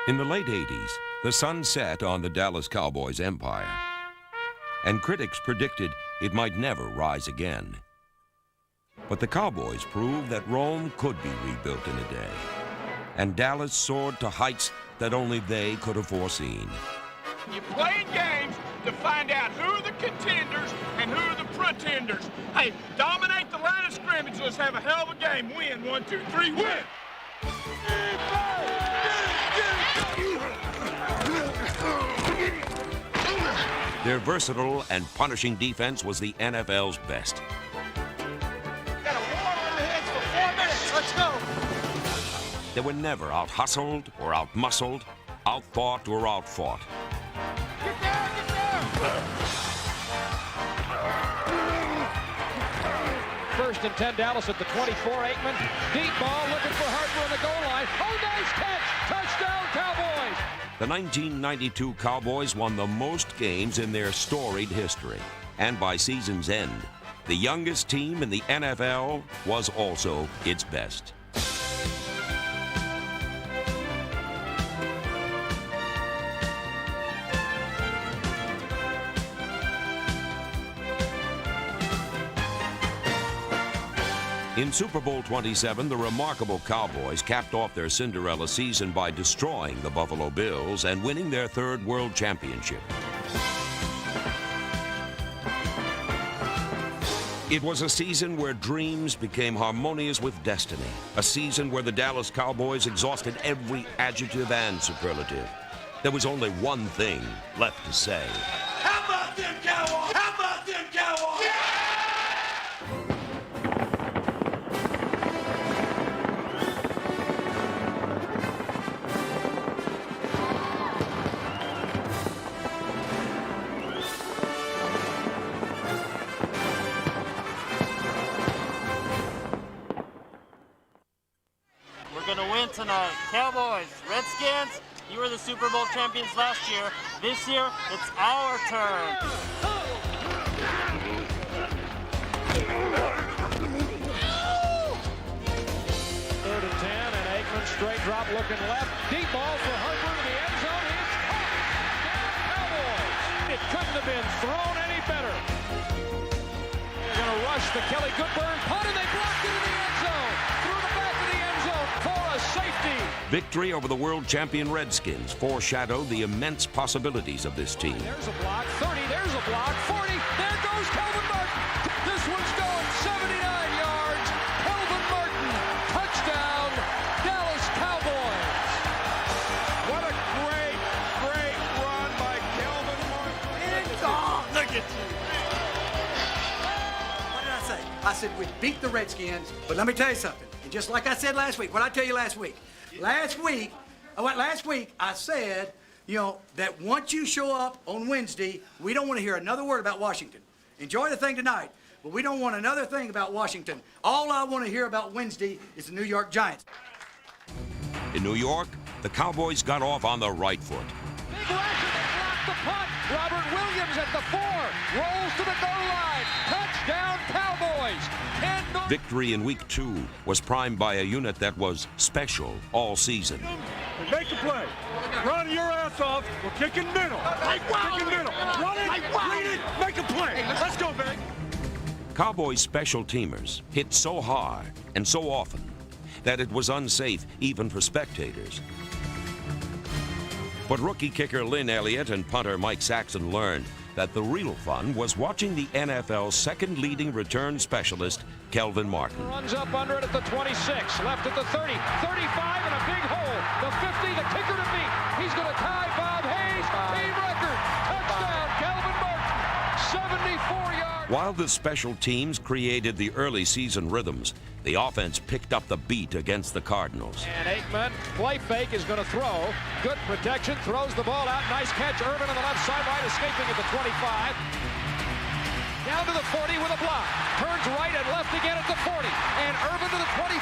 In the late 80s, the sun set on the Dallas Cowboys empire, and critics predicted it might never rise again. But the Cowboys proved that Rome could be rebuilt in a day, and Dallas soared to heights that only they could have foreseen. You're playing games to find out who are the contenders and who are the pretenders. Hey, dominate the line of scrimmage. Let's have a hell of a game. Win. 1, 2, 3, win. Their versatile and punishing defense was the NFL's best. Got a war on the heads for 4 minutes. Let's go. They were never out-hustled or out-muscled, out-thought or out-fought. Get down, get down. First and 10, Dallas at the 24. Aikman, deep ball, looking for Harper on the goal line. Oh, nice catch! Touchdown, Cowboys! The 1992 Cowboys won the most games in their storied history. And by season's end, the youngest team in the NFL was also its best. In Super Bowl 27, the remarkable Cowboys capped off their Cinderella season by destroying the Buffalo Bills and winning their third world championship. It was a season where dreams became harmonious with destiny, a season where the Dallas Cowboys exhausted every adjective and superlative. There was only one thing left to say. How about them Cowboys? How about them Cowboys? Yeah! We're gonna win tonight. Cowboys, Redskins, you were the Super Bowl champions last year. This year, it's our turn. Third and 10, and Aikman straight drop looking left. Deep ball for Harper to the end zone. It's caught. Cowboys. It couldn't have been thrown any better. They're gonna rush the Kelly Goodburn punt, and they blocked it in the end zone. Through the back of the end zone for a safety. Victory over the world champion Redskins foreshadowed the immense possibilities of this team. There's a block, 30, there's a block, 40, there goes Calvin Martin. This one's going 79 yards. Calvin Martin, touchdown, Dallas Cowboys. What a great, great run by Calvin Martin. Look at you. What did I say? I said we'd beat the Redskins, but let me tell you something. And just like I said last week, what did I tell you last week? Last week, I said, you know, that once you show up on Wednesday, we don't want to hear another word about Washington. Enjoy the thing tonight, but we don't want another thing about Washington. All I want to hear about Wednesday is the New York Giants. In New York, the Cowboys got off on the right foot. Big rush, and they block the punt. Robert Williams at the 4, rolls to the goal line. Touchdown, Cowboys. Victory in Week 2 was primed by a unit that was special all season. Make the play. Run your ass off. We're kicking middle. Kicking middle. Run it. Read it. Make a play. Let's go, baby. Cowboys special teamers hit so hard and so often that it was unsafe even for spectators. But rookie kicker Lynn Elliott and punter Mike Saxon learned that the real fun was watching the NFL's second leading return specialist, Kelvin Martin. Runs up under it at the 26, left at the 30, 35, and a big hole. The 50, the kicker to beat. He's going to tie Bob Hayes. Team record. Touchdown, Kelvin Martin. 74 yards. While the special teams created the early season rhythms, the offense picked up the beat against the Cardinals. And Aikman, play fake, is going to throw. Good protection, throws the ball out. Nice catch. Irvin on the left sideline, escaping at the 25. Down to the 40 with a block. Turns right and left again at the 40. And Irvin to the 25.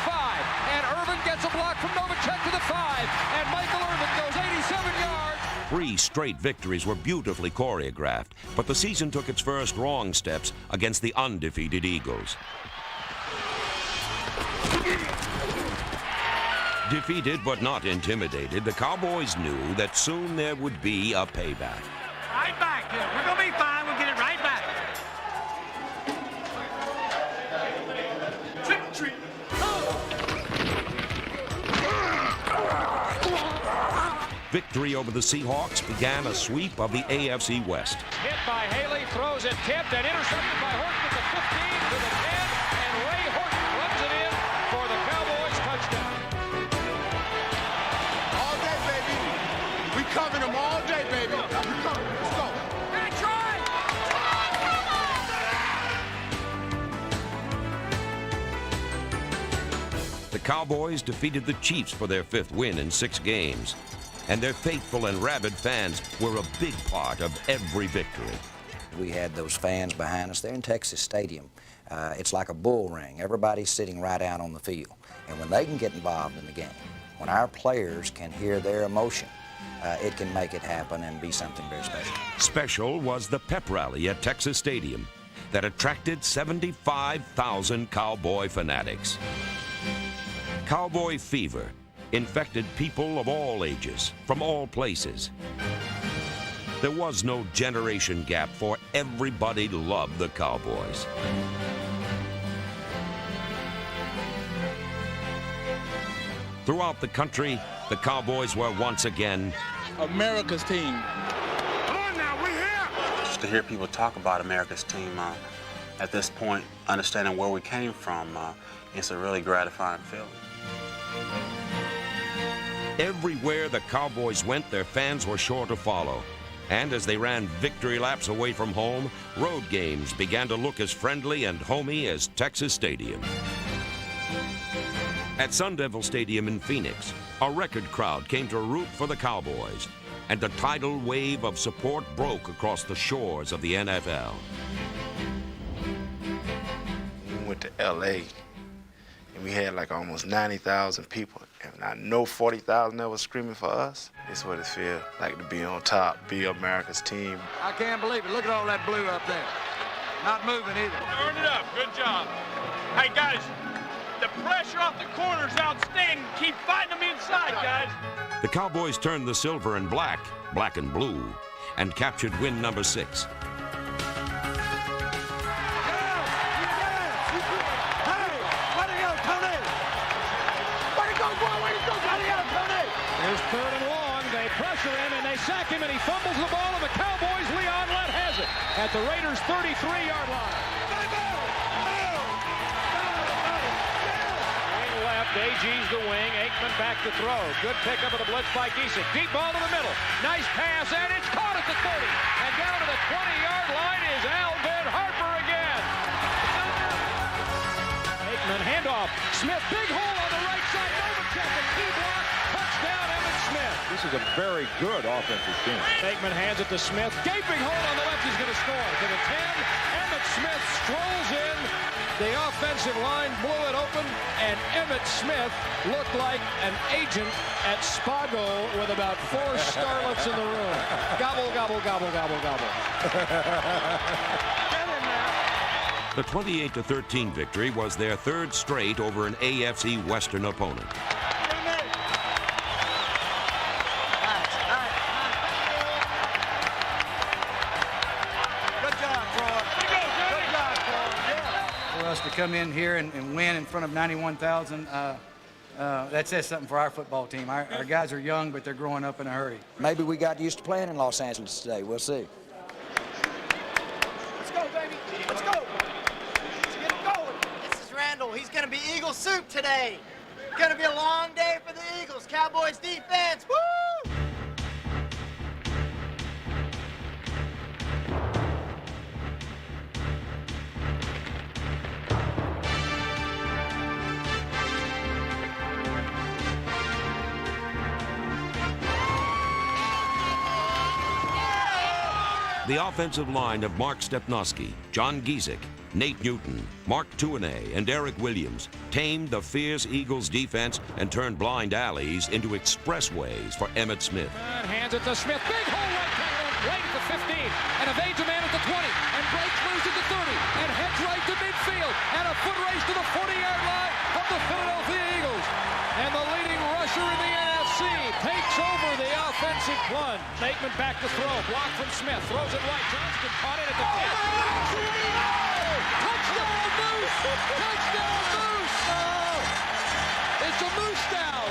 And Irvin gets a block from Novacek to the 5. And Michael Irvin goes 87 yards. 3 straight victories were beautifully choreographed, but the season took its first wrong steps against the undefeated Eagles. Defeated but not intimidated, the Cowboys knew that soon there would be a payback. Right back, Bill. We're going to be fine. We'll get it right back. Trick or treat. Victory over the Seahawks began a sweep of the AFC West. Hit by Haley, throws it tipped and intercepted by Horton at the 15 to the 10, and Ray Horton runs it in for the Cowboys touchdown. All day, baby. We covering them all day, baby. We covering them. Let's go. That's right. The Cowboys defeated the Chiefs for their 5th win in 6 games. And their faithful and rabid fans were a big part of every victory. We had those fans behind us there in Texas Stadium. It's like a bull ring. Everybody's sitting right out on the field. And when they can get involved in the game, when our players can hear their emotion, it can make it happen and be something very special. Special was the pep rally at Texas Stadium that attracted 75,000 Cowboy fanatics. Cowboy fever infected people of all ages, from all places. There was no generation gap, for everybody loved the Cowboys. Throughout the country, the Cowboys were once again America's team. Come on now, we here. Just to hear people talk about America's team at this point, understanding where we came from, it's a really gratifying feeling. Everywhere the Cowboys went, their fans were sure to follow. And as they ran victory laps away from home, road games began to look as friendly and homey as Texas Stadium. At Sun Devil Stadium in Phoenix, a record crowd came to root for the Cowboys, and a tidal wave of support broke across the shores of the NFL. We went to L.A., and we had like almost 90,000 people. And I know 40,000 that was screaming for us. It's what it feels like to be on top, be America's team. I can't believe it. Look at all that blue up there. Not moving either. Earn it up. Good job. Hey, guys, the pressure off the corner is outstanding. Keep fighting them inside, guys. The Cowboys turned the silver and black, black and blue, and captured win number 6. Here's 3rd and long. They pressure him and they sack him and he fumbles the ball, and the Cowboys, Leon Lett has it at the Raiders' 33-yard line. Wing left, AG's the wing. Aikman back to throw. Good pickup of the blitz by Giesick. Deep ball to the middle. Nice pass, and it's caught at the 30. And down to the 20-yard line is Alvin Harper again. Aikman handoff. Smith, big hole on the right side. Novacek, a key block. Touchdown, Emmitt Smith. This is a very good offensive team. Aikman hands it to Smith. Gaping hole on the left. He's going to score. To the 10. Emmitt Smith strolls in. The offensive line blew it open, and Emmitt Smith looked like an agent at Spago with about 4 starlets in the room. Gobble, gobble, gobble, gobble, gobble. Get in now. The 28-13 victory was their 3rd straight over an AFC Western opponent. To come in here and win in front of 91,000, that says something for our football team. Our guys are young, but they're growing up in a hurry. Maybe we got used to playing in Los Angeles today. We'll see. Let's go, baby. Let's go. Let's get it going. This is Randall. He's going to be Eagle soup today. It's going to be a long day for the Eagles. Cowboys defense. Woo! The offensive line of Mark Stepnoski, John Giesick, Nate Newton, Mark Tuinei, and Eric Williams tamed the fierce Eagles defense and turned blind alleys into expressways for Emmitt Smith. And hands it to Smith. Big hole right tackle. right at the 15, and evades a man at the 20, and breaks loose at the 30, and heads right to midfield, and a foot race to the 40-yard line of the Philadelphia Eagles. And the leading rusher in the NFC takes over the offensive plunge. Aikman back to throw, block from Smith, throws it right, Johnston caught it at the 10. Touchdown, Moose! Touchdown, Moose! It's a Moose down.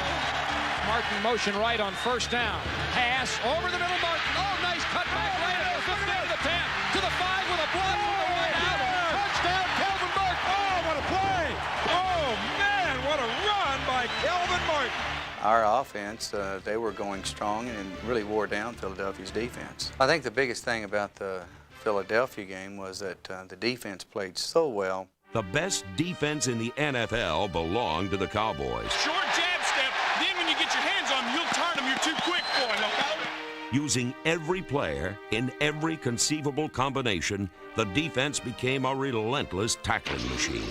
Martin motion right on first down. Pass over the middle, Martin. Oh, nice cut back right at the 15 to the 10. To the 5 with a block from the right out. Touchdown, Calvin Martin. Oh, what a play! Oh, man, what a run by Calvin Martin. Our offense, they were going strong and really wore down Philadelphia's defense. I think the biggest thing about the Philadelphia game was that the defense played so well. The best defense in the NFL belonged to the Cowboys. Short jab step, then when you get your hands on them, you'll turn them. You're too quick for them, okay? Using every player in every conceivable combination, the defense became a relentless tackling machine.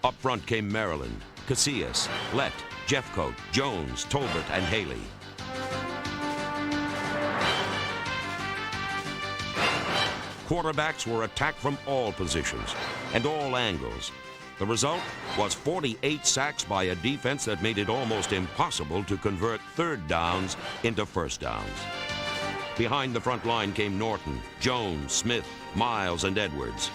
Up front came Maryland, Casillas, Lett, Jeffcoat, Jones, Tolbert, and Haley. Quarterbacks were attacked from all positions and all angles. The result was 48 sacks by a defense that made it almost impossible to convert third downs into first downs. Behind the front line came Norton, Jones, Smith, Miles, and Edwards.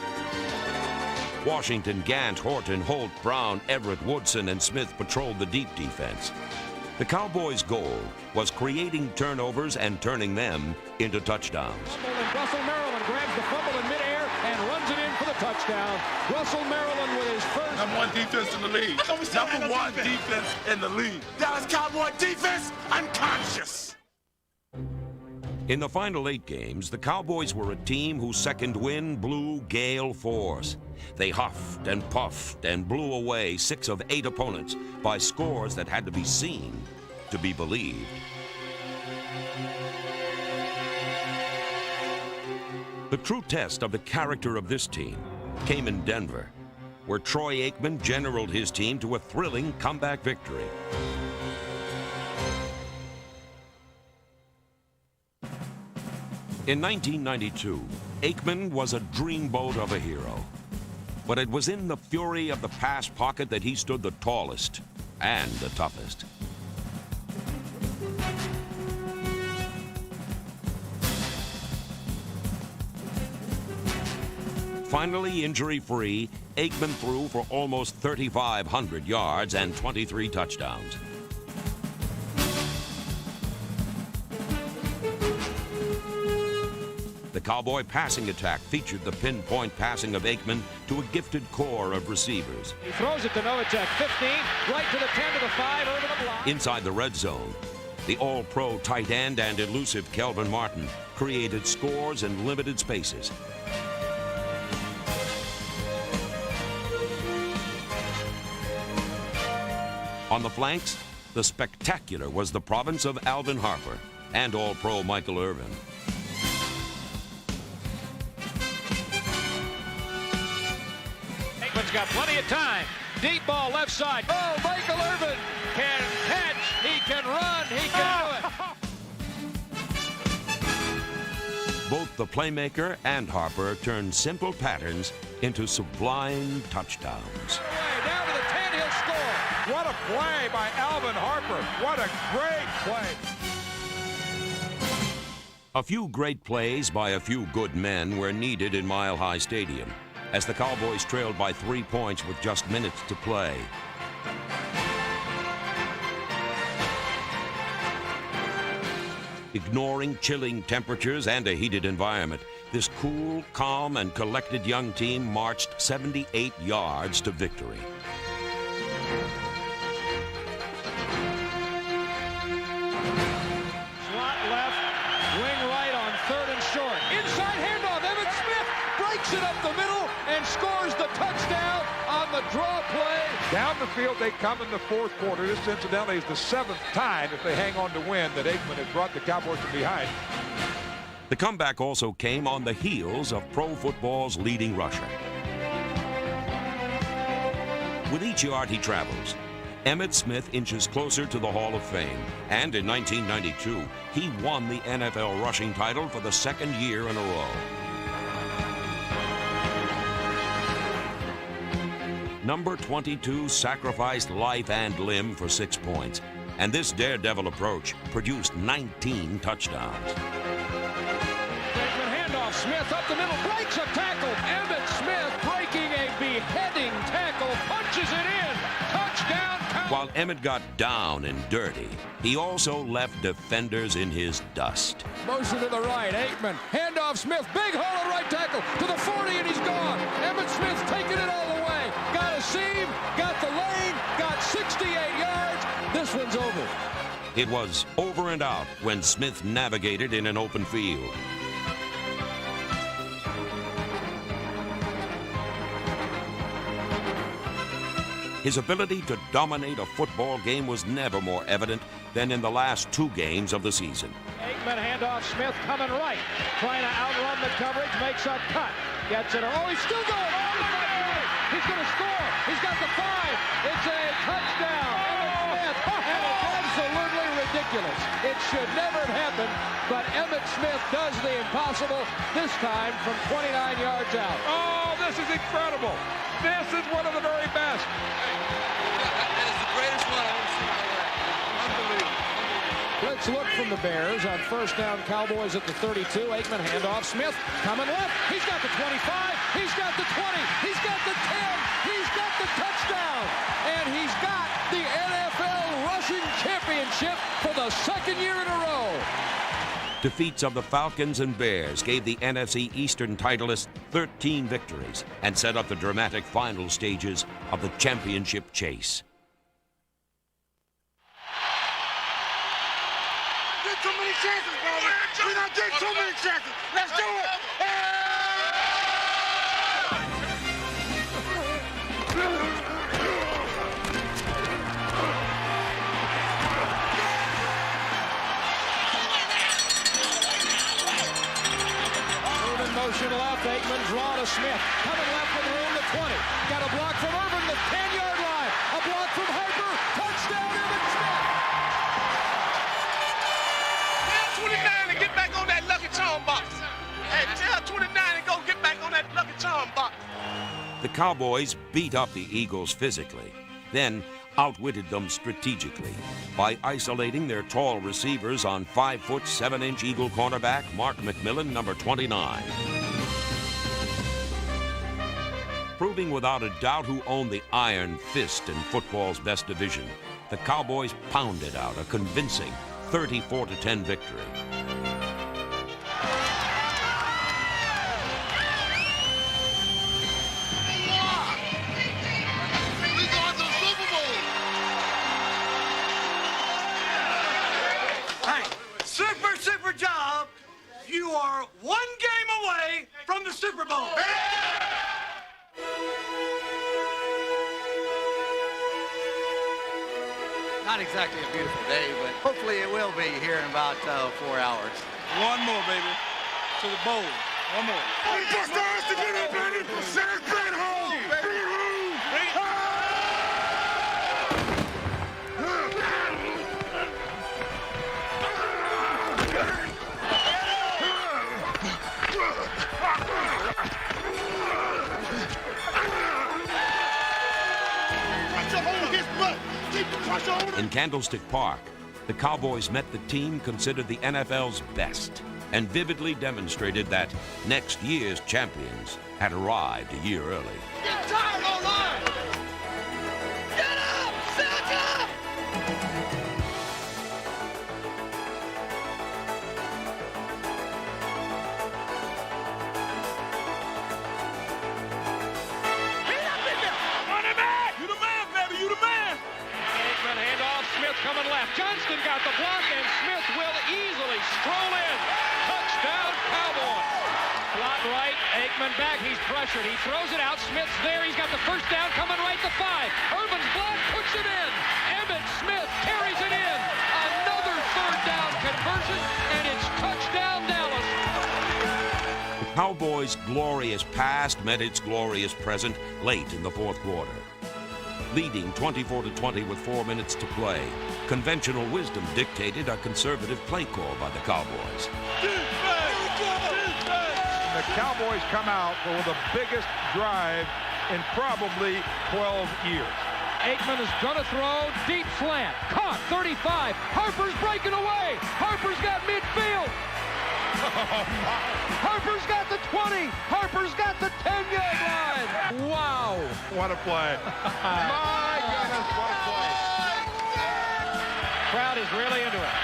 Washington, Gant, Horton, Holt, Brown, Everett, Woodson, and Smith patrolled the deep defense. The Cowboys' goal was creating turnovers and turning them into touchdowns. And Russell Maryland grabs the fumble in midair and runs it in for the touchdown. Russell Maryland with his first. Number one defense in the league. Number one defense in the league. Dallas Cowboy defense, unconscious. In the final 8 games, the Cowboys were a team whose second wind blew gale force. They huffed and puffed and blew away 6 of 8 opponents by scores that had to be seen to be believed. The true test of the character of this team came in Denver, where Troy Aikman generaled his team to a thrilling comeback victory. In 1992, Aikman was a dreamboat of a hero. But it was in the fury of the pass pocket that he stood the tallest and the toughest. Finally injury-free, Aikman threw for almost 3,500 yards and 23 touchdowns. The Cowboy passing attack featured the pinpoint passing of Aikman to a gifted core of receivers. He throws it to Novacek, 15, right to the 10 to the 5, over the block. Inside the red zone, the all-pro tight end and elusive Calvin Martin created scores in limited spaces. On the flanks, the spectacular was the province of Alvin Harper and all-pro Michael Irvin. Aikman's got plenty of time. Deep ball left side. Oh, Michael Irvin can catch. He can run. He can do it. Both the playmaker and Harper turned simple patterns into sublime touchdowns. Down to the 10, he'll score. What a play by Alvin Harper. What a great play. A few great plays by a few good men were needed in Mile High Stadium as the Cowboys trailed by 3 points with just minutes to play. Ignoring chilling temperatures and a heated environment, this cool, calm, and collected young team marched 78 yards to victory. Slot left, wing right on 3rd and short. Inside handoff, Evan Smith breaks it up the middle and scores the touchdown on the draw play. Down the field they come in the 4th quarter. This, incidentally, is the 7th time, if they hang on to win, that Aikman has brought the Cowboys from behind. The comeback also came on the heels of pro football's leading rusher. With each yard he travels, Emmitt Smith inches closer to the Hall of Fame. And in 1992, he won the NFL rushing title for the second year in a row. Number 22 sacrificed life and limb for 6 points, and this daredevil approach produced 19 touchdowns. Bateman handoff, Smith up the middle, breaks a tackle. Emmitt Smith breaking a beheading tackle, punches it in. Touchdown. While Emmitt got down and dirty, he also left defenders in his dust. Motion to the right, Aikman, handoff, Smith, big hole at right tackle, to the 40, and he's gone. Emmitt Smith taking it all the way. Got a seam, got the lane, got 68 yards. This one's over. It was over and out when Smith navigated in an open field. His ability to dominate a football game was never more evident than in the last 2 games of the season. Aikman handoff, Smith coming right, trying to outrun the coverage, makes a cut, gets it. Oh, he's still going. Oh, my God. He's going to score. He's got the 5. It's a touchdown. Emmitt Smith, and it's absolutely ridiculous. It should never have happened, but Emmitt Smith does the impossible, this time from 29 yards out. Oh, this is incredible. This is one of the very best. That is the greatest one I've ever seen in my life. Unbelievable. Let's look from the Bears on first down. Cowboys at the 32. Aikman handoff. Smith coming left. He's got the 25. He's got the 20. He's got the 10. He's got the touchdown. And he's got the NFL rushing championship for the second year in a row. Defeats of the Falcons and Bears gave the NFC Eastern titleists 13 victories and set up the dramatic final stages of the championship chase. Get too many chances, brother. We're not getting too many chances. Let's do it. Motion left, Aikman draw to Smith. Coming left with room to 20. Got a block from Irvin, the 10-yard line. A block from Harper. Touchdown, Emmitt Smith. Tell 29 to get back on that Lucky Charm box. Hey, tell 29 to go get back on that Lucky Charm box. The Cowboys beat up the Eagles physically, then outwitted them strategically by isolating their tall receivers on 5-foot 7-inch Eagle cornerback Mark McMillan, number 29. Proving without a doubt who owned the iron fist in football's best division, the Cowboys pounded out a convincing 34-10 victory. Super job. You are 1 game away from the Super Bowl. Not exactly a beautiful day, but hopefully it will be here in about 4 hours. One more, baby. To the bowl. One more. Bust our ass to get up, baby. Send us back home. Bring it home. In Candlestick Park, the Cowboys met the team considered the NFL's best and vividly demonstrated that next year's champions had arrived a year early. Get tired online! Get up! Back up! Get up in there! Running back! You the man, baby, you the man! Aikman handoff, Smith coming left. Johnston got the block, and Smith will easily stroll in. Touchdown, Cowboys. Slot right, Aikman back, he's pressured. He throws it out, Smith's there, he's got the first down, coming right to 5. Irvin's block, puts it in. Emmitt Smith carries it in. Another third down conversion, and it's touchdown, Dallas. The Cowboys' glorious past met its glorious present late in the fourth quarter. leading 24-20 with 4 minutes to play. Conventional wisdom dictated a conservative play call by the Cowboys. The Cowboys come out for the biggest drive in probably 12 years. Aikman is going to throw, deep slant, caught, 35, Harper's breaking away, Harper's got midfield. Harper's got the 20, Harper's got the 10-yard line. Wow. What a play. My goodness, what a play. Crowd is really into it.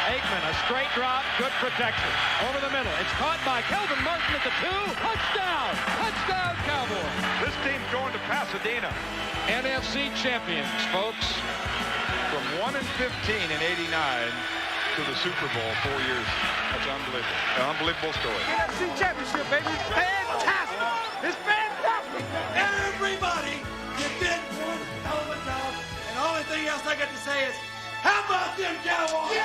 Aikman, a straight drop, good protection. Over the middle, it's caught by Kelvin Martin at the 2, touchdown, touchdown Cowboys. This team's going to Pasadena. NFC champions, folks. From 1-15 in '89 to the Super Bowl 4 years. That's unbelievable. An unbelievable story. NFC championship, baby. It's fantastic. It's fantastic. Everybody, you did one hell of a job. And the only thing else I got to say is, how about them Cowboys?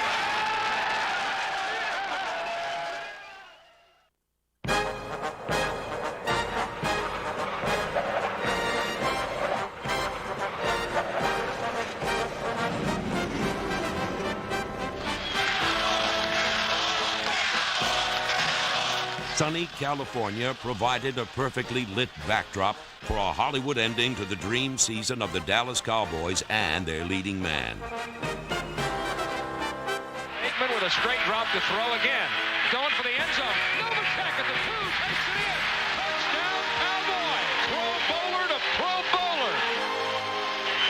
Sunny California provided a perfectly lit backdrop for a Hollywood ending to the dream season of the Dallas Cowboys and their leading man. Aikman with a straight drop to throw again. Going for the end zone. Novacek at the 2, takes it in. Touchdown Cowboys. Pro bowler to pro bowler.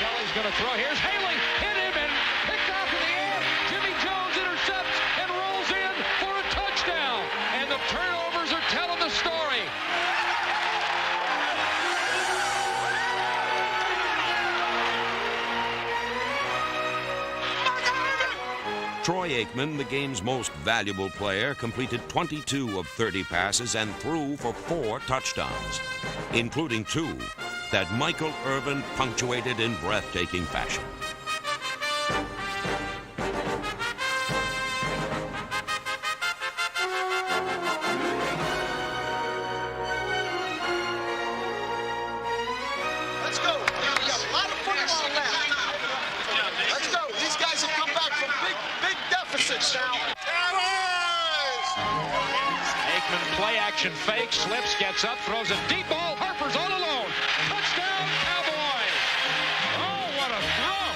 Kelly's going to throw. Here's Haley. Hit him and picked off in the air. Jimmy Jones intercepts and rolls in for a touchdown. And the turnovers are telling the story. Troy Aikman, the game's most valuable player, completed 22 of 30 passes and threw for 4 touchdowns, including 2 that Michael Irvin punctuated in breathtaking fashion. Let's go. We got a lot of football left. Let's go. These guys have come back from big deficits now. Aikman play action fake, slips, gets up, throws a deep ball. Harper's all alone. Touchdown Cowboys. Oh, what a throw.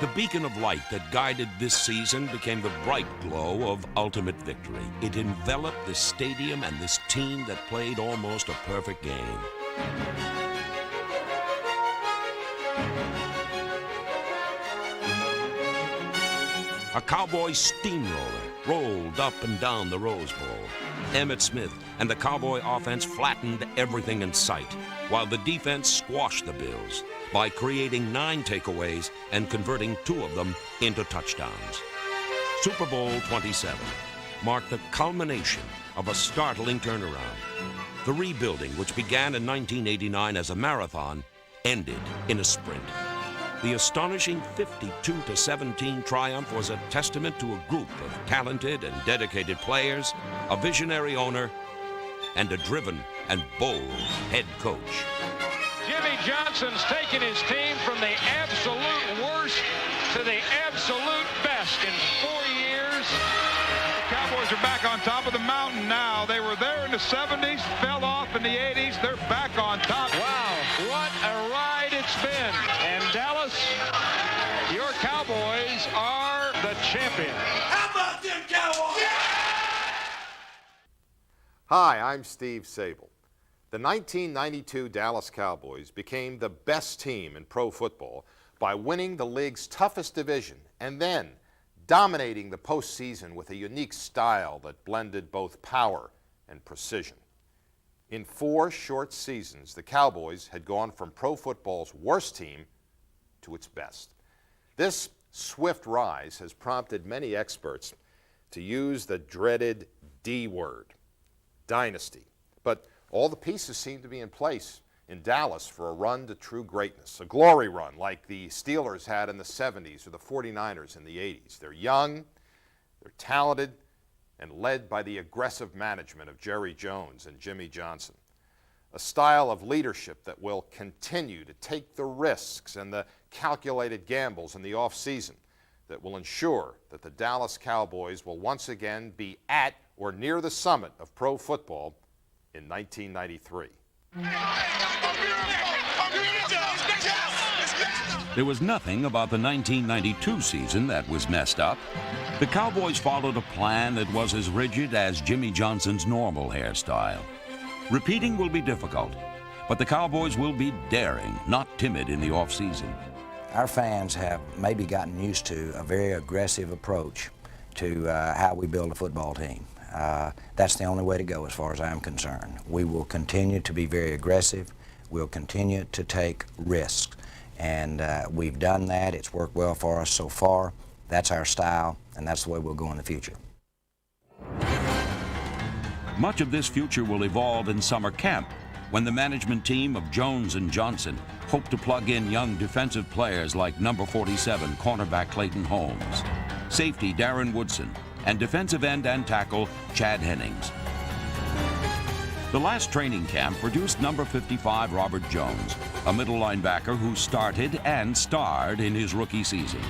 The beacon of light that guided this season became the bright glow of ultimate victory. It enveloped the stadium and this team that played almost a perfect game. A Cowboy steamroller rolled up and down the Rose Bowl. Emmitt Smith and the Cowboy offense flattened everything in sight, while the defense squashed the Bills by creating 9 takeaways and converting 2 of them into touchdowns. Super Bowl 27 marked the culmination of a startling turnaround. The rebuilding, which began in 1989 as a marathon, ended in a sprint. The astonishing 52-17 triumph was a testament to a group of talented and dedicated players, a visionary owner, and a driven and bold head coach. Jimmy Johnson's taken his team from the absolute worst to the absolute best in 4 years. The Cowboys are back on top of the mountain now. They were there in the 70s, fell off in the 80s. They're back on top. Wow, what a ride it's been. And Dallas, your Cowboys are the champions. How about them Cowboys? Hi, I'm Steve Sable. The 1992 Dallas Cowboys became the best team in pro football by winning the league's toughest division and then dominating the postseason with a unique style that blended both power and precision. In 4 short seasons, the Cowboys had gone from pro football's worst team to its best. This swift rise has prompted many experts to use the dreaded D word, dynasty. But all the pieces seem to be in place in Dallas for a run to true greatness, a glory run like the Steelers had in the 70s or the 49ers in the 80s. They're young, they're talented, and led by the aggressive management of Jerry Jones and Jimmy Johnson. A style of leadership that will continue to take the risks and the calculated gambles in the offseason that will ensure that the Dallas Cowboys will once again be at or near the summit of pro football in 1993. There was nothing about the 1992 season that was messed up. The Cowboys followed a plan that was as rigid as Jimmy Johnson's normal hairstyle. Repeating will be difficult, but the Cowboys will be daring, not timid in the offseason. Our fans have maybe gotten used to a very aggressive approach to how we build a football team. That's the only way to go as far as I'm concerned. We will continue to be very aggressive. We'll continue to take risks. And we've done that. It's worked well for us so far. That's our style, and that's the way we'll go in the future. Much of this future will evolve in summer camp, when the management team of Jones and Johnson hope to plug in young defensive players like number 47 cornerback Clayton Holmes, safety Darren Woodson, and defensive end and tackle Chad Hennings. The last training camp produced number 55 Robert Jones, a middle linebacker who started and starred in his rookie season.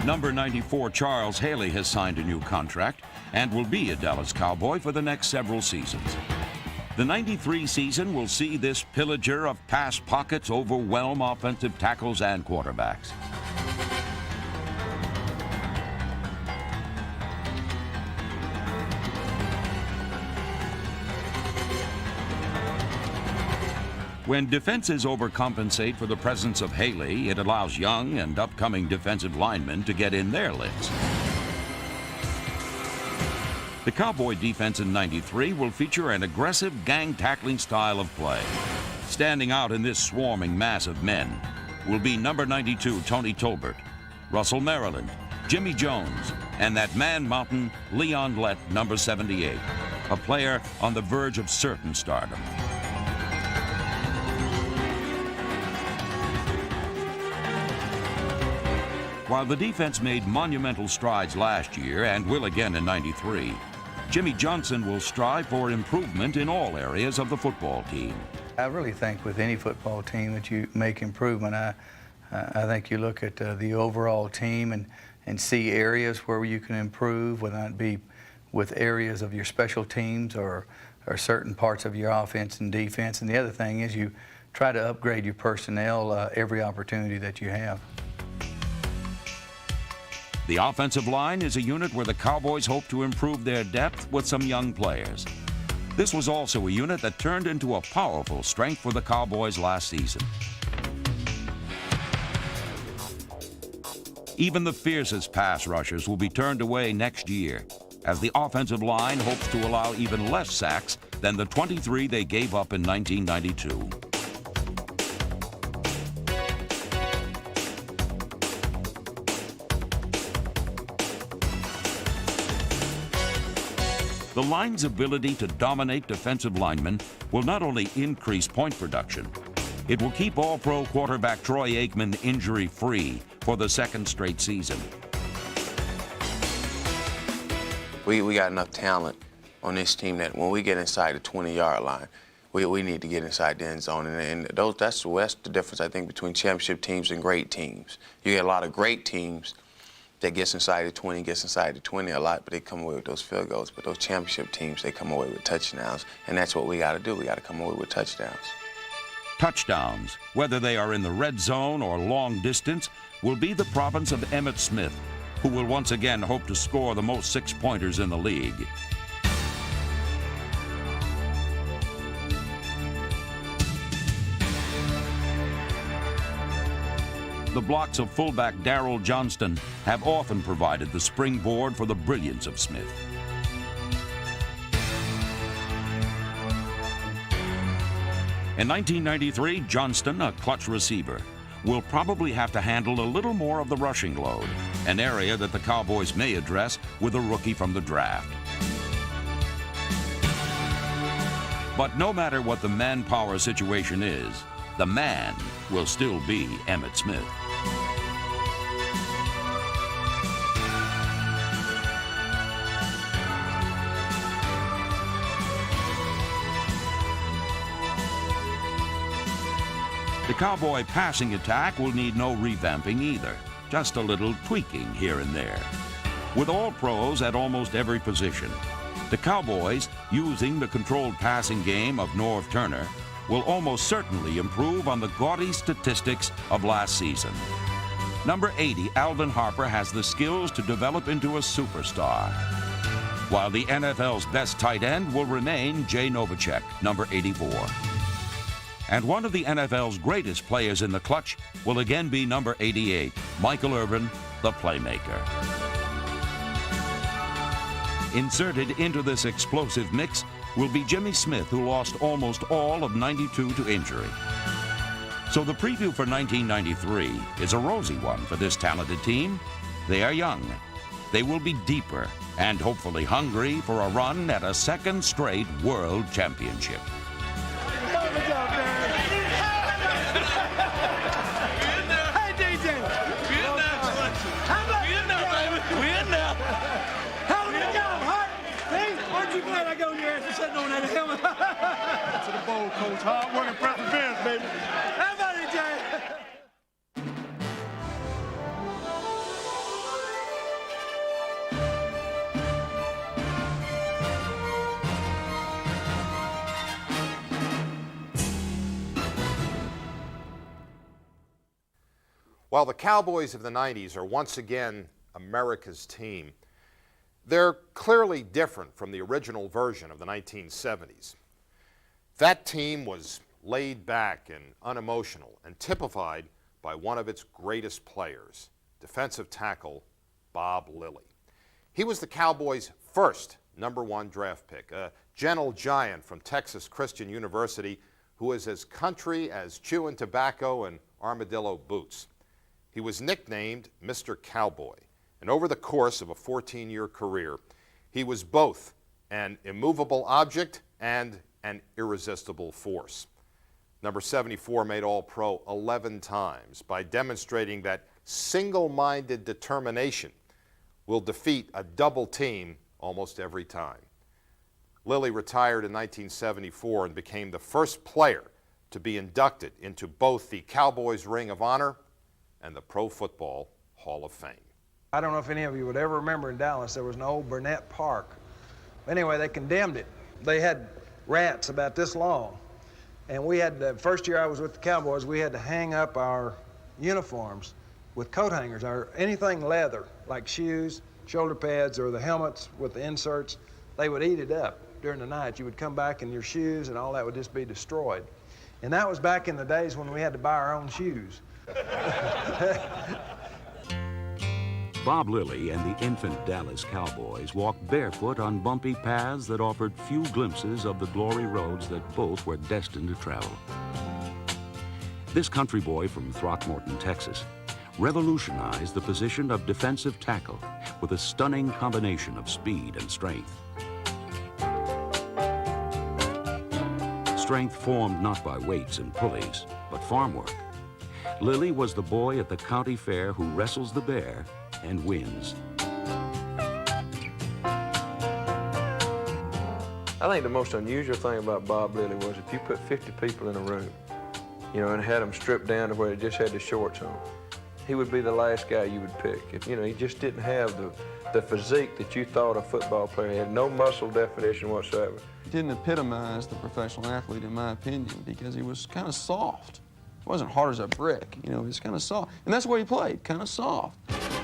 Number 94 Charles Haley has signed a new contract and will be a Dallas Cowboy for the next several seasons. The 93 season will see this pillager of pass pockets overwhelm offensive tackles and quarterbacks. When defenses overcompensate for the presence of Haley, it allows young and upcoming defensive linemen to get in their licks. The Cowboy defense in 93 will feature an aggressive gang-tackling style of play. Standing out in this swarming mass of men will be number 92 Tony Tolbert, Russell Maryland, Jimmy Jones, and that man-mountain Leon Lett, number 78, a player on the verge of certain stardom. While the defense made monumental strides last year and will again in 93, Jimmy Johnson will strive for improvement in all areas of the football team. I really think with any football team that you make improvement. I think you look at the overall team and see areas where you can improve, whether it be with areas of your special teams or certain parts of your offense and defense. And the other thing is you try to upgrade your personnel every opportunity that you have. The offensive line is a unit where the Cowboys hope to improve their depth with some young players. This was also a unit that turned into a powerful strength for the Cowboys last season. Even the fiercest pass rushers will be turned away next year, as the offensive line hopes to allow even less sacks than the 23 they gave up in 1992. The line's ability to dominate defensive linemen will not only increase point production, it will keep All-Pro quarterback Troy Aikman injury-free for the second straight season. We got enough talent on this team that when we get inside the 20-yard line, we need to get inside the end zone. And that's the difference, I think, between championship teams and great teams. You get a lot of great teams that gets inside the 20 a lot, but they come away with those field goals. But those championship teams, they come away with touchdowns, and that's what we got to do. We got to come away with touchdowns. Touchdowns, whether they are in the red zone or long distance, will be the province of Emmitt Smith, who will once again hope to score the most six-pointers in the league. The blocks of fullback Darryl Johnston have often provided the springboard for the brilliance of Smith. In 1993, Johnston, a clutch receiver, will probably have to handle a little more of the rushing load, an area that the Cowboys may address with a rookie from the draft. But no matter what the manpower situation is, the man will still be Emmitt Smith. The Cowboy passing attack will need no revamping either, just a little tweaking here and there. With all pros at almost every position, the Cowboys, using the controlled passing game of Norv Turner, will almost certainly improve on the gaudy statistics of last season. Number 80, Alvin Harper, has the skills to develop into a superstar, while the NFL's best tight end will remain Jay Novacek, number 84. And one of the NFL's greatest players in the clutch will again be number 88, Michael Irvin, the playmaker. Inserted into this explosive mix will be Jimmy Smith, who lost almost all of '92 to injury. So the preview for 1993 is a rosy one for this talented team. They are young, they will be deeper, and hopefully hungry for a run at a second straight world championship. To the bowl, coach. Hard work and perseverance, baby. How about it, Jay? While the Cowboys of the 90s are once again America's team, they're clearly different from the original version of the 1970s. That team was laid back and unemotional and typified by one of its greatest players, defensive tackle Bob Lilly. He was the Cowboys' first #1 draft pick, a gentle giant from Texas Christian University who is as country as chewing tobacco and armadillo boots. He was nicknamed Mr. Cowboy, and over the course of a 14-year career, he was both an immovable object and an irresistible force. Number 74 made All-Pro 11 times by demonstrating that single-minded determination will defeat a double team almost every time. Lilly retired in 1974 and became the first player to be inducted into both the Cowboys Ring of Honor and the Pro Football Hall of Fame. I don't know if any of you would ever remember in Dallas, there was an old Burnett Park. Anyway, they condemned it. They had rats about this long. And we had, the first year I was with the Cowboys, we had to hang up our uniforms with coat hangers, or anything leather, like shoes, shoulder pads, or the helmets with the inserts. They would eat it up during the night. You would come back and your shoes and all that would just be destroyed. And that was back in the days when we had to buy our own shoes. Bob Lilly and the infant Dallas Cowboys walked barefoot on bumpy paths that offered few glimpses of the glory roads that both were destined to travel. This country boy from Throckmorton, Texas, revolutionized the position of defensive tackle with a stunning combination of speed and strength. Strength formed not by weights and pulleys, but farm work. Lilly was the boy at the county fair who wrestles the bear and wins. I think the most unusual thing about Bob Lilly was if you put 50 people in a room, you know, and had them stripped down to where they just had the shorts on, he would be the last guy you would pick. If, you know, he just didn't have the physique that you thought a football player had, no muscle definition whatsoever. He didn't epitomize the professional athlete, in my opinion, because he was kind of soft. He wasn't hard as a brick, you know, he was kind of soft. And that's where he played, kind of soft.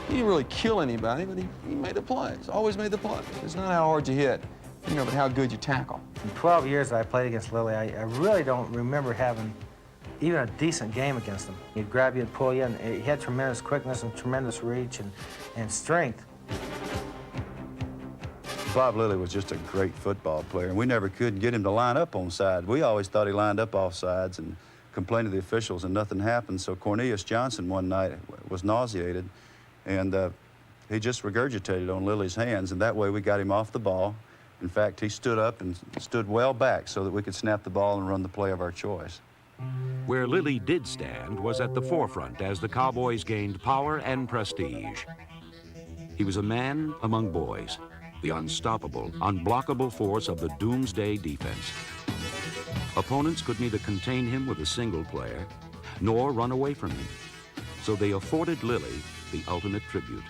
He didn't really kill anybody, but he made the plays, always made the plays. It's not how hard you hit, you know, but how good you tackle. In 12 years that I played against Lilly, I really don't remember having even a decent game against him. He'd grab you and pull you, and he had tremendous quickness and tremendous reach and strength. Bob Lilly was just a great football player, and we never could get him to line up on sides. We always thought he lined up off sides and complained to the officials, and nothing happened. So Cornelius Johnson one night was nauseated, and he just regurgitated on Lilly's hands, and that way we got him off the ball. In fact, he stood up and stood well back so that we could snap the ball and run the play of our choice. Where Lilly did stand was at the forefront as the Cowboys gained power and prestige. He was a man among boys, the unstoppable, unblockable force of the doomsday defense. Opponents could neither contain him with a single player, nor run away from him. So they afforded Lilly the ultimate tribute.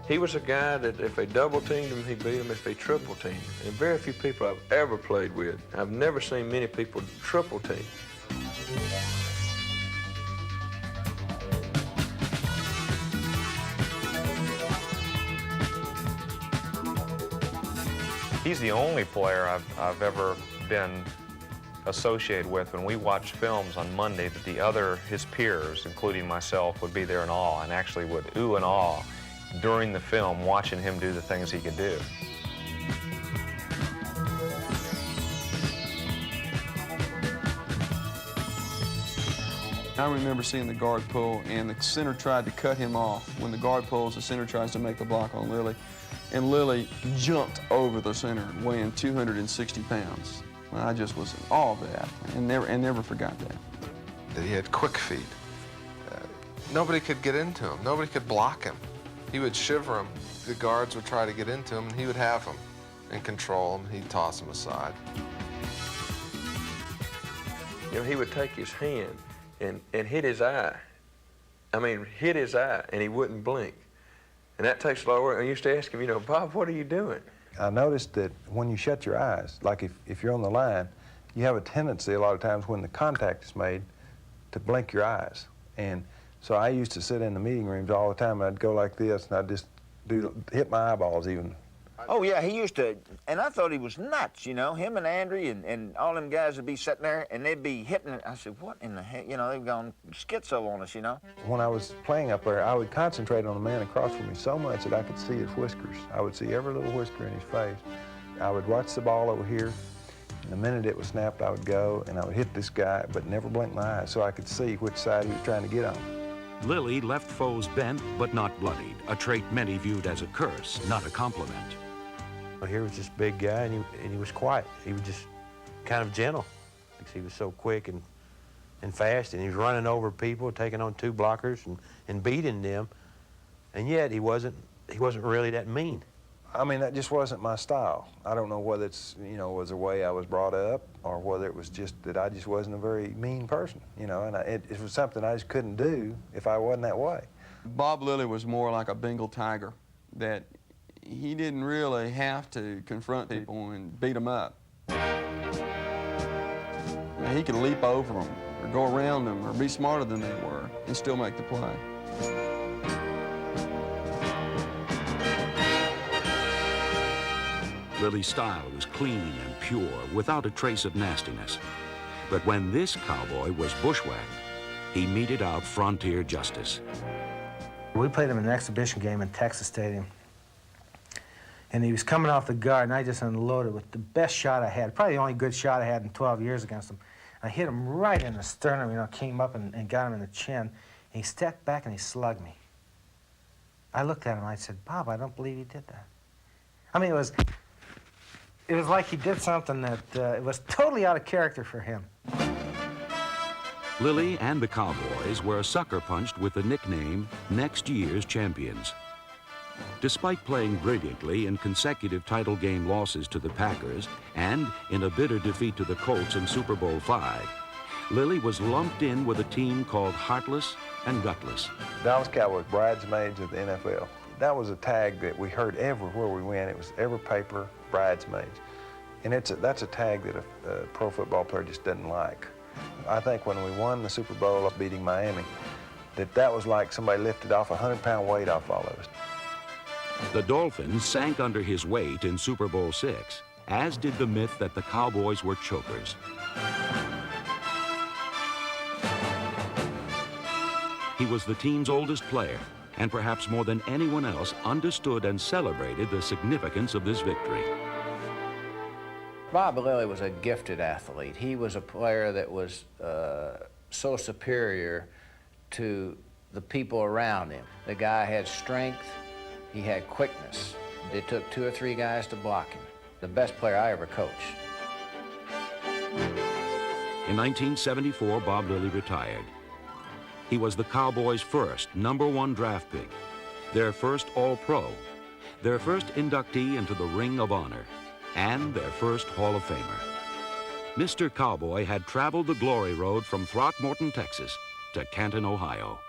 He was a guy that if they double teamed him, he beat him if they triple teamed him. And very few people I've ever played with. I've never seen many people triple team. He's the only player I've ever been associated with when we watched films on Monday that his peers, including myself, would be there in awe and actually would ooh and awe during the film watching him do the things he could do. I remember seeing the guard pull, and the center tried to cut him off. When the guard pulls, the center tries to make the block on Lilly, and Lilly jumped over the center, weighing 260 pounds. I just was in awe of that, and never forgot that. That he had quick feet. Nobody could get into him. Nobody could block him. He would shiver him. The guards would try to get into him, and he would have him and control him. He'd toss him aside. You know, he would take his hand and hit his eye. I mean, hit his eye, and he wouldn't blink. And that takes a lot of work. I used to ask him, you know, Bob, what are you doing? I noticed that when you shut your eyes, like if you're on the line, you have a tendency a lot of times when the contact is made to blink your eyes. And so I used to sit in the meeting rooms all the time, and I'd go like this, and I'd just hit my eyeballs even. Oh, yeah, he used to, and I thought he was nuts, you know. Him and Andrew and all them guys would be sitting there, and they'd be hitting it. I said, what in the heck? You know, they've gone schizo on us, you know. When I was playing up there, I would concentrate on the man across from me so much that I could see his whiskers. I would see every little whisker in his face. I would watch the ball over here, and the minute it was snapped, I would go, and I would hit this guy, but never blink my eyes so I could see which side he was trying to get on. Lilly left foes bent but not bloodied, a trait many viewed as a curse, not a compliment. Well, here was this big guy, and he was quiet. He was just kind of gentle because he was so quick and fast, and he was running over people, taking on two blockers and beating them, and yet he wasn't really that mean. I mean, that just wasn't my style. I don't know whether it's, you know, was the way I was brought up or whether it was just that I just wasn't a very mean person, you know, and it was something I just couldn't do if I wasn't that way. Bob Lilly was more like a Bengal tiger, that he didn't really have to confront people and beat them up. He could leap over them or go around them or be smarter than they were and still make the play. Lilly's style was clean and pure, without a trace of nastiness. But when this cowboy was bushwhacked, he meted out frontier justice. We played him in an exhibition game in Texas Stadium. And he was coming off the guard, and I just unloaded with the best shot I had, probably the only good shot I had in 12 years against him. I hit him right in the sternum, you know, came up and got him in the chin. And he stepped back and he slugged me. I looked at him and I said, Bob, I don't believe he did that. I mean, it was like he did something that it was totally out of character for him. Lilly and the Cowboys were sucker punched with the nickname next year's champions. Despite playing brilliantly in consecutive title game losses to the Packers and in a bitter defeat to the Colts in Super Bowl V, Lilly was lumped in with a team called Heartless and Gutless. Dallas Cowboys, bridesmaids of the NFL. That was a tag that we heard everywhere we went. It was every paper, bridesmaids. And that's a tag that a pro football player just doesn't like. I think when we won the Super Bowl beating Miami, that was like somebody lifted off a 100-pound weight off all of us. The Dolphins sank under his weight in Super Bowl VI, as did the myth that the Cowboys were chokers. He was the team's oldest player, and perhaps more than anyone else understood and celebrated the significance of this victory. Bob Lilly was a gifted athlete. He was a player that was so superior to the people around him. The guy had strength, he had quickness. It took 2 or 3 guys to block him. The best player I ever coached. In 1974, Bob Lilly retired. He was the Cowboys' first #1 draft pick, their first All-Pro, their first inductee into the Ring of Honor, and their first Hall of Famer. Mr. Cowboy had traveled the glory road from Throckmorton, Texas, to Canton, Ohio.